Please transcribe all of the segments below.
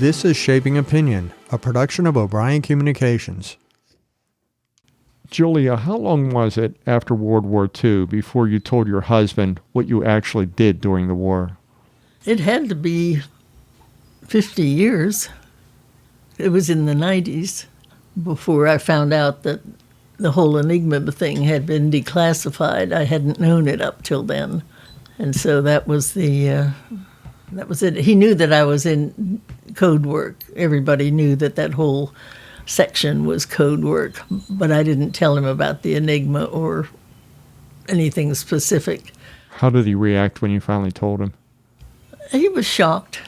This is Shaping Opinion, a production of O'Brien Communications. Julia, how long was it after World War II before you told your husband what you actually did during the war? It had to be 50 years. It was in the 90s before I found out that the whole Enigma thing had been declassified. I hadn't known it up till then. And so that was it. He knew that I was in code work. Everybody knew that whole section was code work, but I didn't tell him about the Enigma or anything specific. How did he react when you finally told him? He was shocked.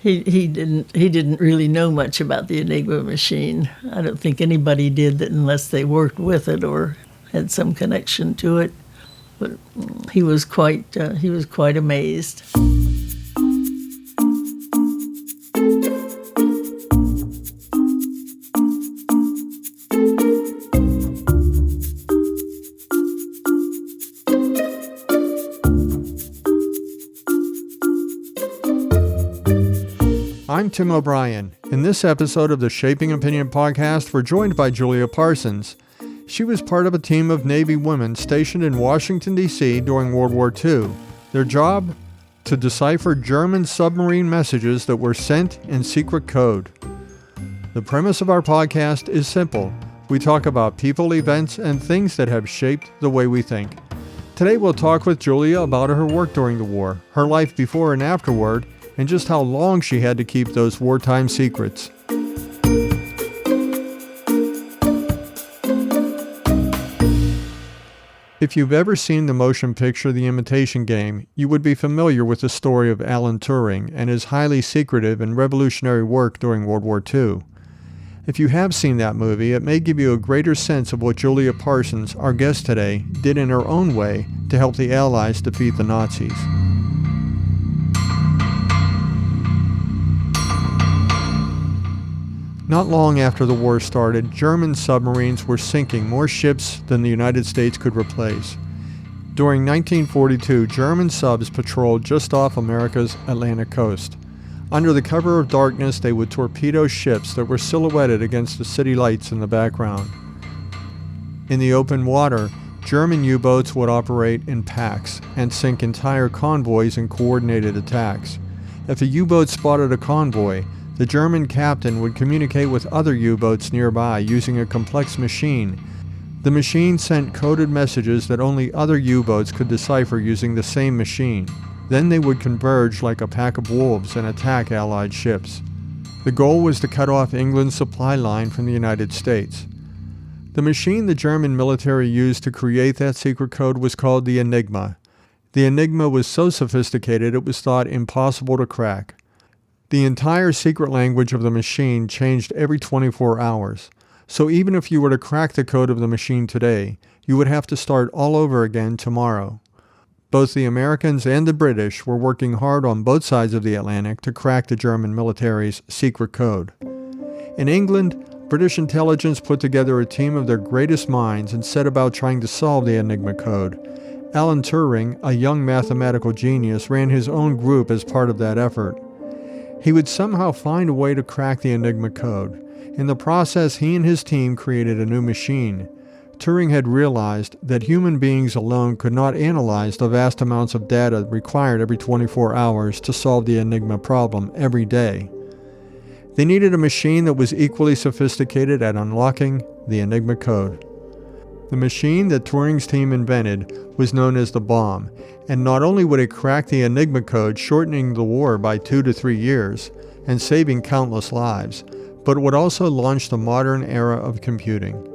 He didn't really know much about the Enigma machine. I don't think anybody did that unless they worked with it or had some connection to it. But he was quite amazed. I'm Tim O'Brien. In this episode of the Shaping Opinion podcast, we're joined by Julia Parsons. She was part of a team of Navy women stationed in Washington, D.C. during World War II. Their job? To decipher German submarine messages that were sent in secret code. The premise of our podcast is simple. We talk about people, events, and things that have shaped the way we think. Today we'll talk with Julia about her work during the war, her life before and afterward, and just how long she had to keep those wartime secrets. If you've ever seen the motion picture The Imitation Game, you would be familiar with the story of Alan Turing and his highly secretive and revolutionary work during World War II. If you have seen that movie, it may give you a greater sense of what Julia Parsons, our guest today, did in her own way to help the Allies defeat the Nazis. Not long after the war started, German submarines were sinking more ships than the United States could replace. During 1942, German subs patrolled just off America's Atlantic coast. Under the cover of darkness, they would torpedo ships that were silhouetted against the city lights in the background. In the open water, German U-boats would operate in packs and sink entire convoys in coordinated attacks. If a U-boat spotted a convoy, the German captain would communicate with other U-boats nearby using a complex machine. The machine sent coded messages that only other U-boats could decipher using the same machine. Then they would converge like a pack of wolves and attack Allied ships. The goal was to cut off England's supply line from the United States. The machine the German military used to create that secret code was called the Enigma. The Enigma was so sophisticated it was thought impossible to crack. The entire secret language of the machine changed every 24 hours. So even if you were to crack the code of the machine today, you would have to start all over again tomorrow. Both the Americans and the British were working hard on both sides of the Atlantic to crack the German military's secret code. In England, British intelligence put together a team of their greatest minds and set about trying to solve the Enigma code. Alan Turing, a young mathematical genius, ran his own group as part of that effort. He would somehow find a way to crack the Enigma code. In the process, he and his team created a new machine. Turing had realized that human beings alone could not analyze the vast amounts of data required every 24 hours to solve the Enigma problem every day. They needed a machine that was equally sophisticated at unlocking the Enigma code. The machine that Turing's team invented was known as the Bombe, and not only would it crack the Enigma code, shortening the war by 2 to 3 years and saving countless lives, but it would also launch the modern era of computing.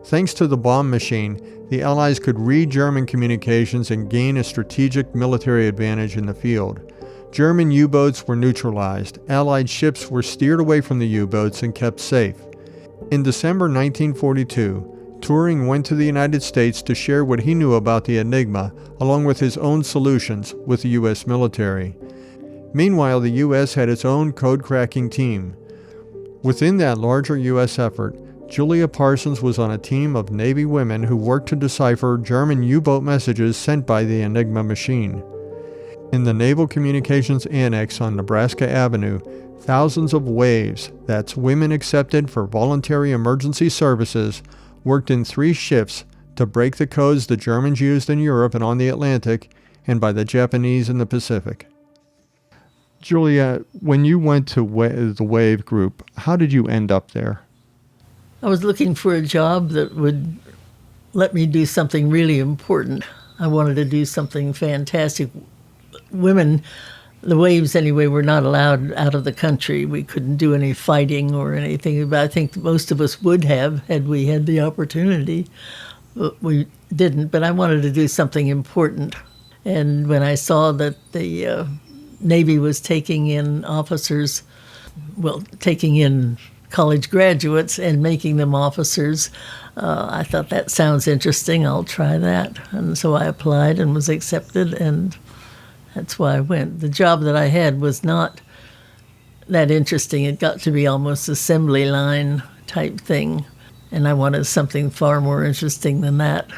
Thanks to the Bombe machine, the Allies could read German communications and gain a strategic military advantage in the field. German U-boats were neutralized, Allied ships were steered away from the U-boats and kept safe. In December 1942, Turing went to the United States to share what he knew about the Enigma, along with his own solutions, with the U.S. military. Meanwhile, the U.S. had its own code-cracking team. Within that larger U.S. effort, Julia Parsons was on a team of Navy women who worked to decipher German U-boat messages sent by the Enigma machine. In the Naval Communications Annex on Nebraska Avenue, thousands of WWIIs, that's Women Accepted for Voluntary Emergency Services, worked in 3 shifts to break the codes the Germans used in Europe and on the Atlantic, and by the Japanese in the Pacific. Julia, when you went to the WAVE group, how did you end up there? I was looking for a job that would let me do something really important. I wanted to do something fantastic. Women, the WWIIs anyway, were not allowed out of the country. We couldn't do any fighting or anything, but I think most of us would have had we had the opportunity. But we didn't, but I wanted to do something important. And when I saw that the Navy was taking in officers, taking in college graduates and making them officers, I thought that sounds interesting. I'll try that. And so I applied and was accepted, and that's why I went. The job that I had was not that interesting. It got to be almost assembly line type thing, and I wanted something far more interesting than that.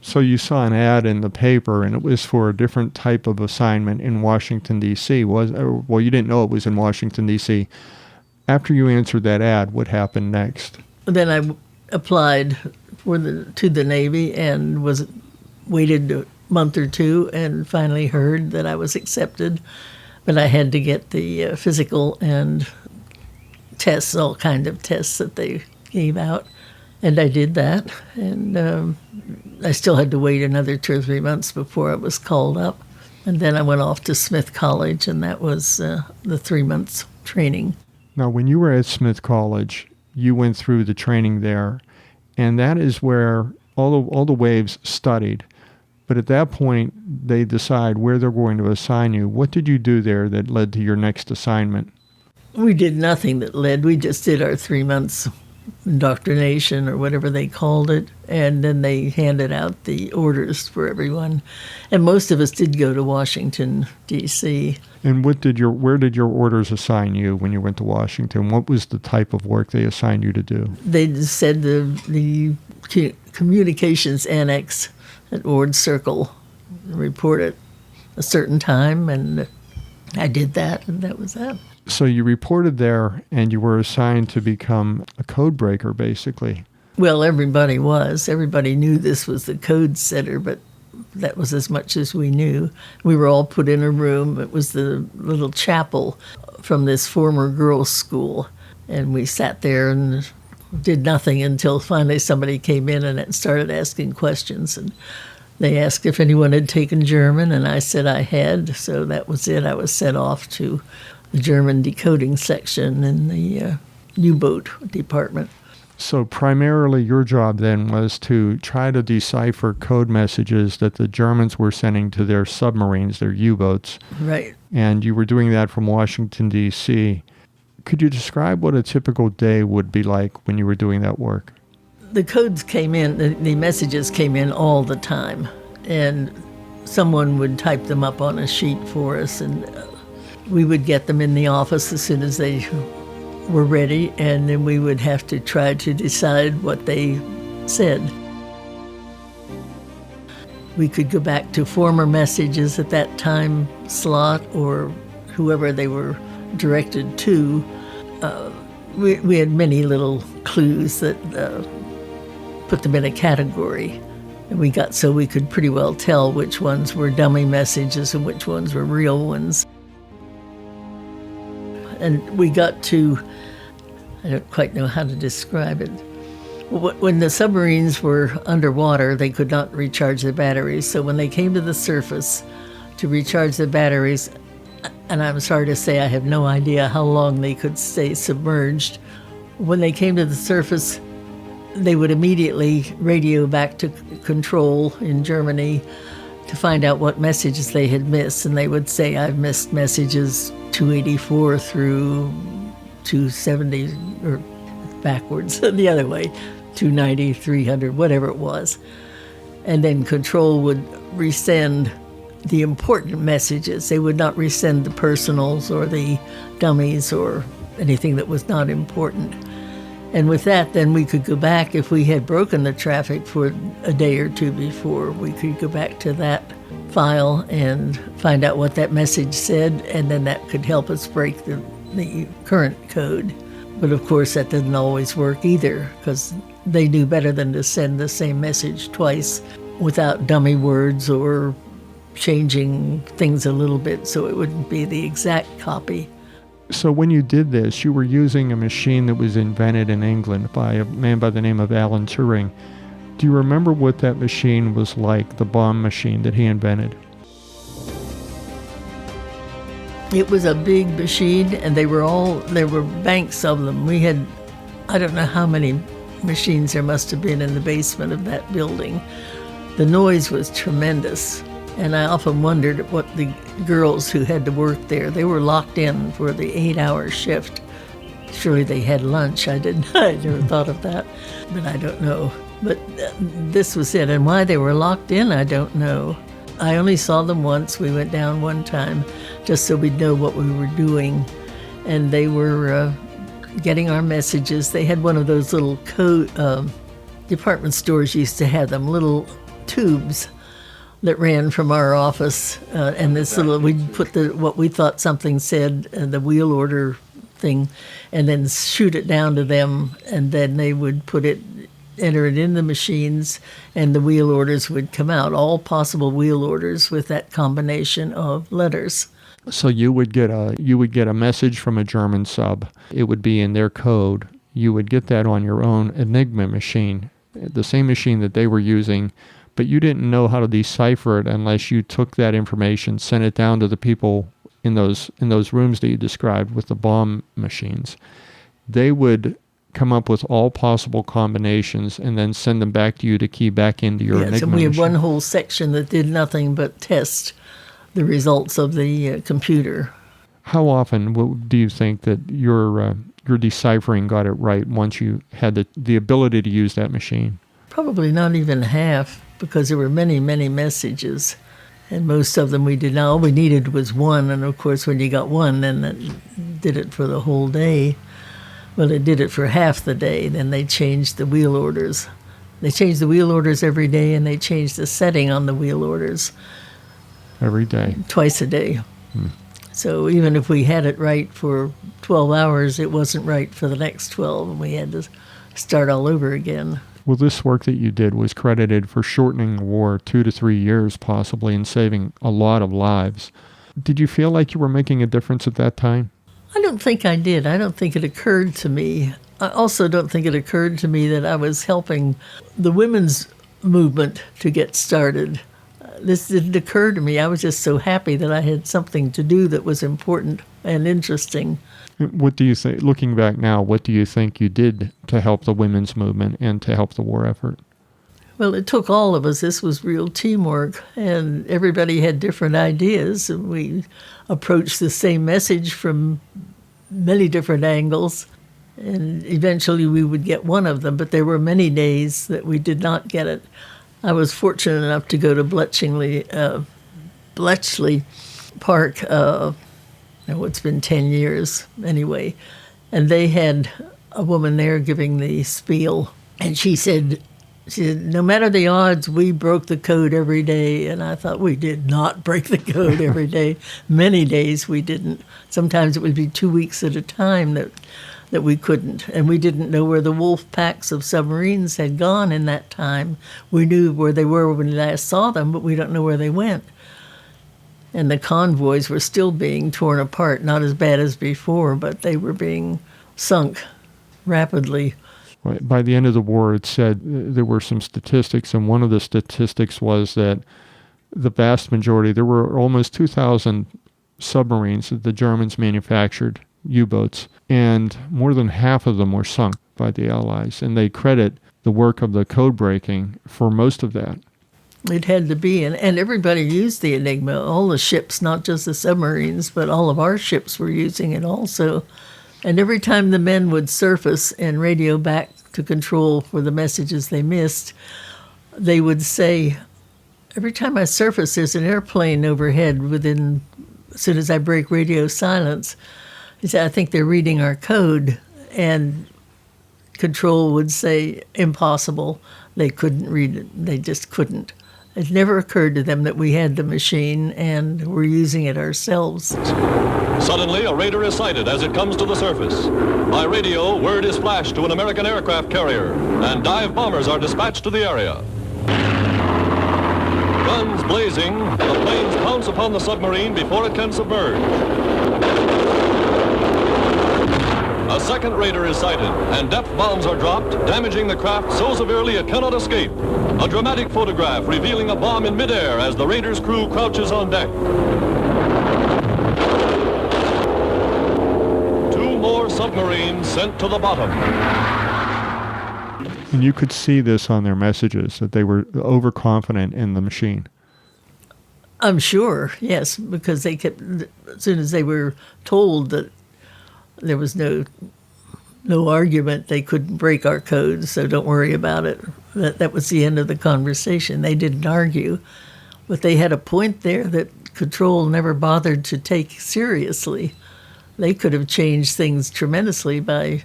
So you saw an ad in the paper, and it was for a different type of assignment in Washington, D.C. Well, you didn't know it was in Washington, D.C. After you answered that ad, what happened next? Then I applied to the Navy and waited a month or two and finally heard that I was accepted. But I had to get the physical and tests, all kind of tests that they gave out. And I did that. And I still had to wait another 2 or 3 months before I was called up. And then I went off to Smith College, and that was the 3 months training. Now, when you were at Smith College, you went through the training there, and that is where all the WWIIs studied. But at that point, they decide where they're going to assign you. What did you do there that led to your next assignment? We did nothing that led. We just did our 3 months indoctrination or whatever they called it, and then they handed out the orders for everyone. And most of us did go to Washington, D.C. And where did your orders assign you when you went to Washington? What was the type of work they assigned you to do? They said the communications annex at Ord Circle, report at a certain time, and I did that, and that was that. So you reported there, and you were assigned to become a code breaker, basically. Well, everybody was. Everybody knew this was the code setter, but that was as much as we knew. We were all put in a room. It was the little chapel from this former girls' school, and we sat there and did nothing until finally somebody came in and started asking questions. And they asked if anyone had taken German, and I said I had, so that was it. I was sent off to the German decoding section in the U-boat department. So primarily your job then was to try to decipher code messages that the Germans were sending to their submarines, their U-boats. Right. And you were doing that from Washington, D.C. Could you describe what a typical day would be like when you were doing that work? The codes came in, the messages came in all the time, and someone would type them up on a sheet for us, and we would get them in the office as soon as they were ready, and then we would have to try to decide what they said. We could go back to former messages at that time slot or whoever they were directed to. We had many little clues that put them in a category. And we could pretty well tell which ones were dummy messages and which ones were real ones. And we got to, I don't quite know how to describe it. When the submarines were underwater, they could not recharge their batteries. So when they came to the surface to recharge their batteries, and I'm sorry to say I have no idea how long they could stay submerged, when they came to the surface, they would immediately radio back to control in Germany to find out what messages they had missed. And they would say, I've missed messages 284 through 270, or backwards, the other way, 290, 300, whatever it was. And then control would resend the important messages. They would not resend the personals or the dummies or anything that was not important. And with that, then we could go back, if we had broken the traffic for a day or two before, we could go back to that file and find out what that message said, and then that could help us break the current code. But of course, that didn't always work either, because they knew better than to send the same message twice without dummy words or changing things a little bit so it wouldn't be the exact copy. So when you did this, you were using a machine that was invented in England by a man by the name of Alan Turing. Do you remember what that machine was like, the Bombe machine that he invented? It was a big machine, and there were banks of them. We had, I don't know how many machines there must have been in the basement of that building. The noise was tremendous, and I often wondered what the girls who had to work there, they were locked in for the 8-hour shift. Surely they had lunch. I never thought of that, but I don't know. But this was it, and why they were locked in, I don't know. I only saw them once. We went down one time just so we'd know what we were doing, and they were getting our messages. They had one of those little department stores used to have them, little tubes that ran from our office, and this little, we'd put what we thought something said, the wheel order thing, and then shoot it down to them, and then they would enter it in the machines, and the wheel orders would come out, all possible wheel orders with that combination of letters. So you would get a message from a German sub. It would be in their code. You would get that on your own Enigma machine, the same machine that they were using, but you didn't know how to decipher it unless you took that information, sent it down to the people in those rooms that you described with the Bombe machines. They would come up with all possible combinations and then send them back to you to key back into your Enigma machine. And we had one whole section that did nothing but test the results of the computer. How often do you think that your deciphering got it right once you had the ability to use that machine? Probably not even half, because there were many, many messages, and most of them we did not. All we needed was one, and of course when you got one, then that did it for the whole day. Well, it did it for half the day. Then they changed the wheel orders. They changed the wheel orders every day, and they changed the setting on the wheel orders. Every day? Twice a day. So even if we had it right for 12 hours, it wasn't right for the next 12, and we had to start all over again. Well, this work that you did was credited for shortening the war 2 to 3 years, possibly, and saving a lot of lives. Did you feel like you were making a difference at that time? I don't think I did. I don't think it occurred to me. I also don't think it occurred to me that I was helping the women's movement to get started. This didn't occur to me. I was just so happy that I had something to do that was important and interesting. What do you think, looking back now, what do you think you did to help the women's movement and to help the war effort? Well, it took all of us. This was real teamwork, and everybody had different ideas, and we approached the same message from many different angles, and eventually we would get one of them, but there were many days that we did not get it. I was fortunate enough to go to Bletchley Park, it's been 10 years anyway, and they had a woman there giving the spiel, and she said, no matter the odds, we broke the code every day. And I thought, we did not break the code every day. Many days we didn't. Sometimes it would be 2 weeks at a time that we couldn't. And we didn't know where the wolf packs of submarines had gone in that time. We knew where they were when we last saw them, but we don't know where they went. And the convoys were still being torn apart, not as bad as before, but they were being sunk rapidly. By the end of the war, it said there were some statistics, and one of the statistics was that the vast majority, there were almost 2,000 submarines that the Germans manufactured, U-boats, and more than half of them were sunk by the Allies, and they credit the work of the code breaking for most of that. It had to be, and everybody used the Enigma, all the ships, not just the submarines, but all of our ships were using it also. And every time the men would surface and radio back to control for the messages they missed, they would say, every time I surface, there's an airplane overhead as soon as I break radio silence. He said, I think they're reading our code. And Control would say impossible. They couldn't read it. They just couldn't. It never occurred to them that we had the machine and were using it ourselves. Suddenly, a raider is sighted as it comes to the surface. By radio, word is flashed to an American aircraft carrier, and dive bombers are dispatched to the area. Guns blazing, the planes pounce upon the submarine before it can submerge. A second raider is sighted, and depth bombs are dropped, damaging the craft so severely it cannot escape. A dramatic photograph revealing a bomb in midair as the raider's crew crouches on deck. 2 more submarines sent to the bottom. And you could see this on their messages, that they were overconfident in the machine. I'm sure, yes, because they kept, as soon as they were told that there was no argument, they couldn't break our code, so don't worry about it. That was the end of the conversation. They didn't argue, but they had a point there that Control never bothered to take seriously. They could have changed things tremendously by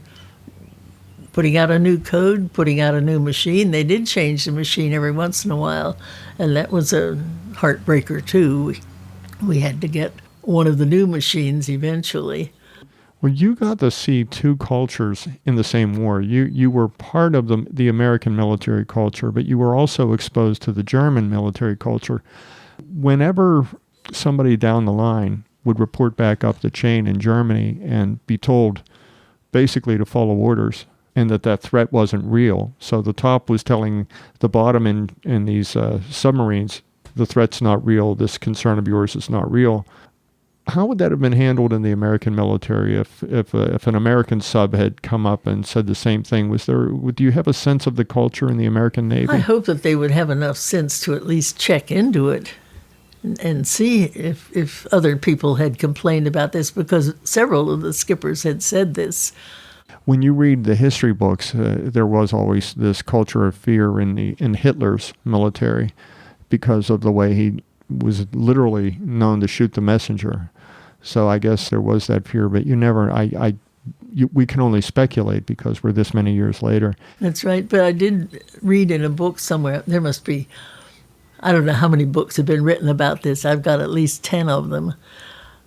putting out a new code, putting out a new machine. They did change the machine every once in a while, and that was a heartbreaker too. We had to get one of the new machines eventually. Well, you got to see two cultures in the same war. You were part of the American military culture, but you were also exposed to the German military culture. Whenever somebody down the line would report back up the chain in Germany and be told basically to follow orders and that threat wasn't real, so the top was telling the bottom in these submarines, the threat's not real, this concern of yours is not real. How would that have been handled in the American military if an American sub had come up and said the same thing? Do you have a sense of the culture in the American Navy? I hope that they would have enough sense to at least check into it and see if other people had complained about this, because several of the skippers had said this. When you read the history books, there was always this culture of fear in Hitler's military because of the way he was literally known to shoot the messenger. So I guess there was that fear, but we can only speculate because we're this many years later. That's right, but I did read in a book somewhere, there must be, I don't know how many books have been written about this. I've got at least 10 of them,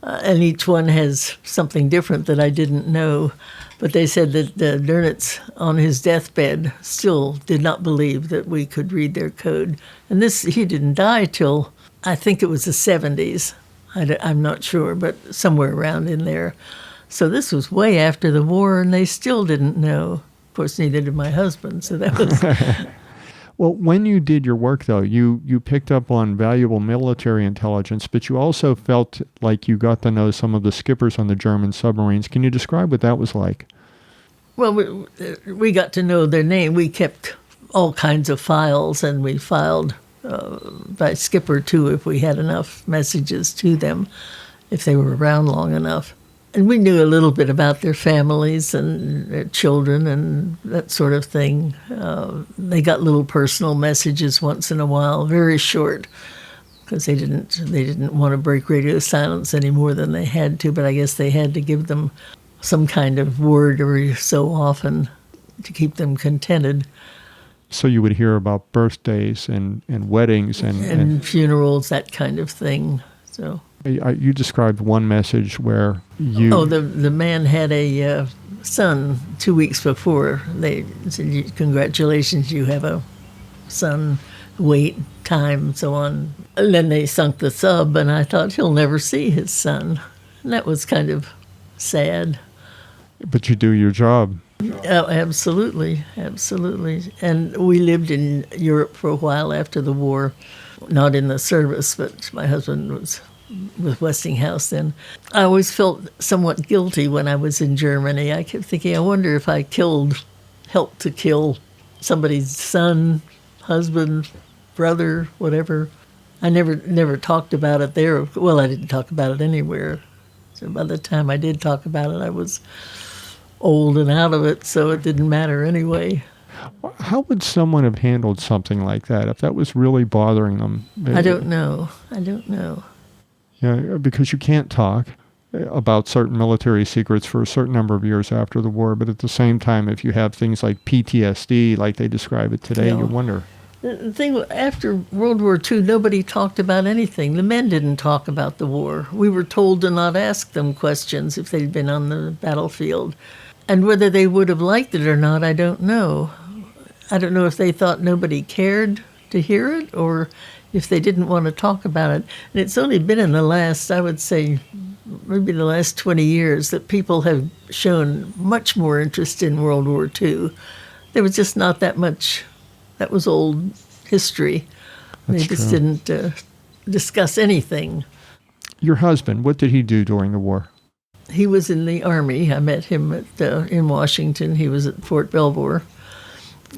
and each one has something different that I didn't know. But they said that Dönitz, on his deathbed, still did not believe that we could read their code. And he didn't die till, I think it was the 70s. I'm not sure, but somewhere around in there. So this was way after the war, and they still didn't know. Of course, neither did my husband, so that was... Well, when you did your work, though, you picked up on valuable military intelligence, but you also felt like you got to know some of the skippers on the German submarines. Can you describe what that was like? Well, we got to know their name. We kept all kinds of files, and we filed by skipper, too, if we had enough messages to them, if they were around long enough. And we knew a little bit about their families and their children and that sort of thing. They got little personal messages once in a while, very short, because they didn't want to break radio silence any more than they had to, but I guess they had to give them some kind of word every so often to keep them contented. So you would hear about birthdays and weddings and funerals, that kind of thing. So you described one message where you... Oh, the man had a son 2 weeks before. They said, congratulations, you have a son, wait, time, so on. And then they sunk the sub, and I thought, he'll never see his son. And that was kind of sad. But you do your job. Oh, absolutely, absolutely. And we lived in Europe for a while after the war, not in the service, but my husband was with Westinghouse then. I always felt somewhat guilty when I was in Germany. I kept thinking, I wonder if I helped to kill somebody's son, husband, brother, whatever. I never talked about it there. Well, I didn't talk about it anywhere. So by the time I did talk about it, I was old and out of it, so it didn't matter anyway. How would someone have handled something like that if that was really bothering them? I don't know. Yeah, because you can't talk. about certain military secrets for a certain number of years after the war. But at the same time, if you have things like PTSD, like they describe it today, you wonder. The thing, after World War II, nobody talked about anything. The men didn't talk about the war. We were told to not ask them questions if they'd been on the battlefield. And whether they would have liked it or not, I don't know. I don't know if they thought nobody cared to hear it or if they didn't want to talk about it. And it's only been in the last, I would say, maybe the last 20 years that people have shown much more interest in World War II. There was just not that much. That was old history. They just didn't discuss anything. Your husband, what did he do during the war? He was in the Army. I met him in Washington. He was at Fort Belvoir.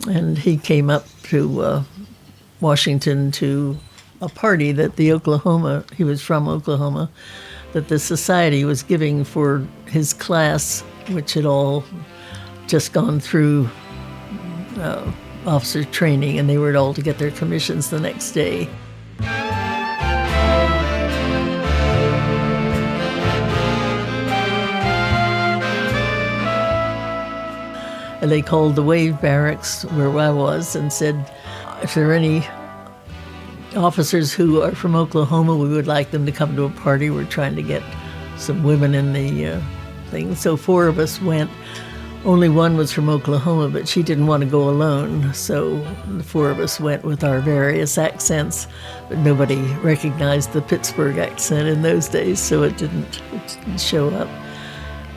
And he came up to Washington to a party that he was from Oklahoma, that the society was giving for his class, which had all just gone through officer training, and they were all to get their commissions the next day. And they called the Wave Barracks, where I was, and said, if there are any officers who are from Oklahoma, we would like them to come to a party. We're trying to get some women in the thing. So 4 of us went. Only one was from Oklahoma, but she didn't want to go alone. So the 4 of us went with our various accents, but nobody recognized the Pittsburgh accent in those days, so it didn't show up.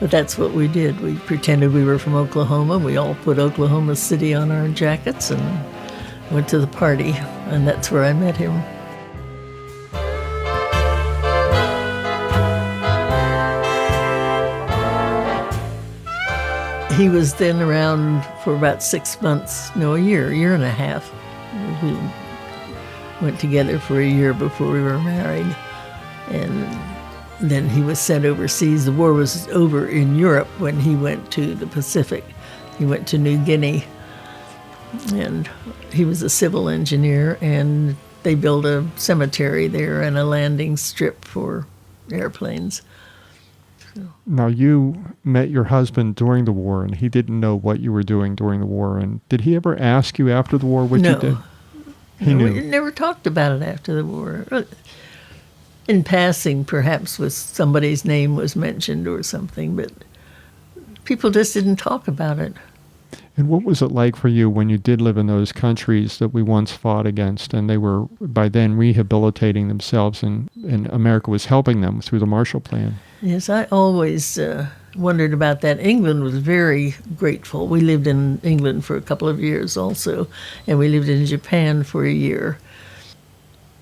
But that's what we did. We pretended we were from Oklahoma. We all put Oklahoma City on our jackets and went to the party, and that's where I met him. He was then around for about 6 months, no, a year and a half. We went together for a year before we were married. And then he was sent overseas. The war was over in Europe when he went to the Pacific. He went to New Guinea. And he was a civil engineer, and they built a cemetery there and a landing strip for airplanes. Now, you met your husband during the war, and he didn't know what you were doing during the war. And did he ever ask you after the war what you did? He knew. We never talked about it after the war. In passing, perhaps, with somebody's name was mentioned or something, but people just didn't talk about it. And what was it like for you when you did live in those countries that we once fought against, and they were by then rehabilitating themselves, and America was helping them through the Marshall Plan? Yes, I always wondered about that. England was very grateful. We lived in England for a couple of years also, and we lived in Japan for a year.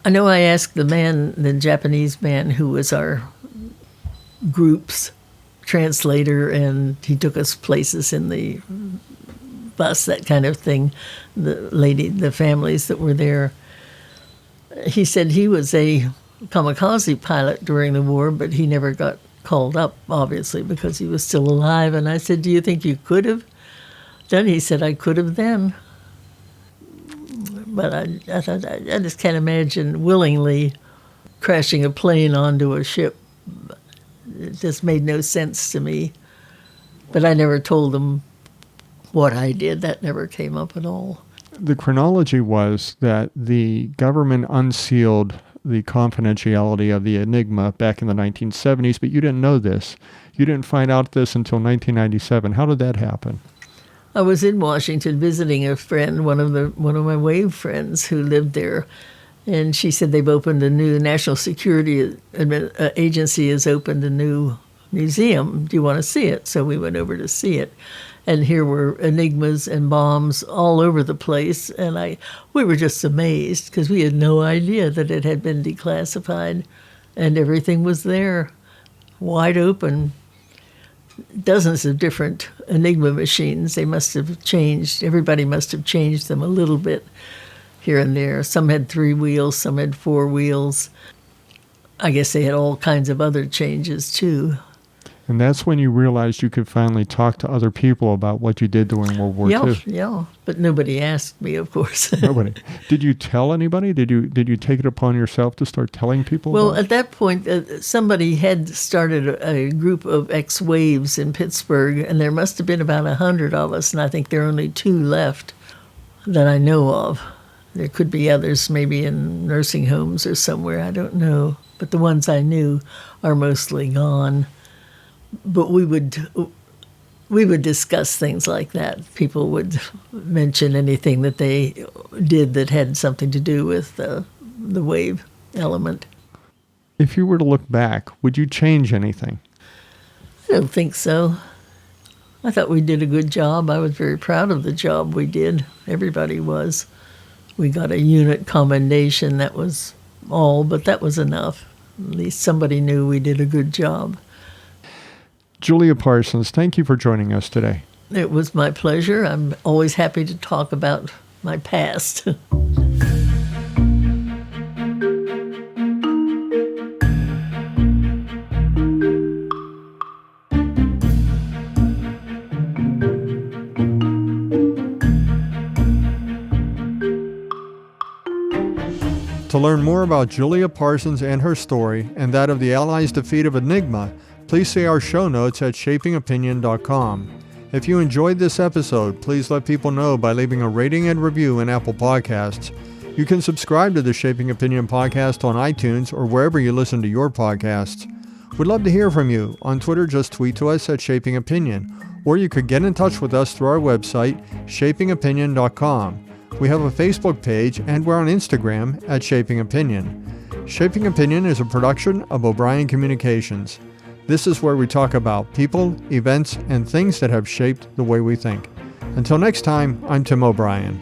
I know I asked the Japanese man who was our group's translator, and he took us places in the bus, that kind of thing, the families that were there. He said he was a kamikaze pilot during the war, but he never got called up, obviously, because he was still alive. And I said, do you think you could have done? He said, I could have then. But I thought, I just can't imagine willingly crashing a plane onto a ship. It just made no sense to me. But I never told them what I did. That never came up at all. The chronology was that the government unsealed the confidentiality of the Enigma back in the 1970s, but you didn't know this. You didn't find out this until 1997. How did that happen? I was in Washington visiting a friend, one of my Wave friends who lived there, and she said they've opened a new National Security Agency has opened a new museum. Do you want to see it? So we went over to see it. And here were enigmas and bombs all over the place. And we were just amazed because we had no idea that it had been declassified. And everything was there, wide open. Dozens of different Enigma machines. They must have changed. Everybody must have changed them a little bit here and there. Some had 3 wheels, some had 4 wheels. I guess they had all kinds of other changes too. And that's when you realized you could finally talk to other people about what you did during World War II. Yeah, but nobody asked me, of course. Nobody. Did you tell anybody? Did you take it upon yourself to start telling people? Well, about it? at that point, somebody had started a group of ex-waves in Pittsburgh, and there must have been about 100 of us, and I think there are only 2 left that I know of. There could be others, maybe in nursing homes or somewhere, I don't know. But the ones I knew are mostly gone. But we would discuss things like that. People would mention anything that they did that had something to do with the wave element. If you were to look back, would you change anything? I don't think so. I thought we did a good job. I was very proud of the job we did. Everybody was. We got a unit commendation. That was all, but that was enough. At least somebody knew we did a good job. Julia Parsons, thank you for joining us today. It was my pleasure. I'm always happy to talk about my past. To learn more about Julia Parsons and her story, and that of the Allies' defeat of Enigma, please see our show notes at shapingopinion.com. If you enjoyed this episode, please let people know by leaving a rating and review in Apple Podcasts. You can subscribe to the Shaping Opinion podcast on iTunes or wherever you listen to your podcasts. We'd love to hear from you. On Twitter, just tweet to us at Shaping Opinion, or you could get in touch with us through our website, shapingopinion.com. We have a Facebook page, and we're on Instagram at Shaping Opinion. Shaping Opinion is a production of O'Brien Communications. This is where we talk about people, events, and things that have shaped the way we think. Until next time, I'm Tim O'Brien.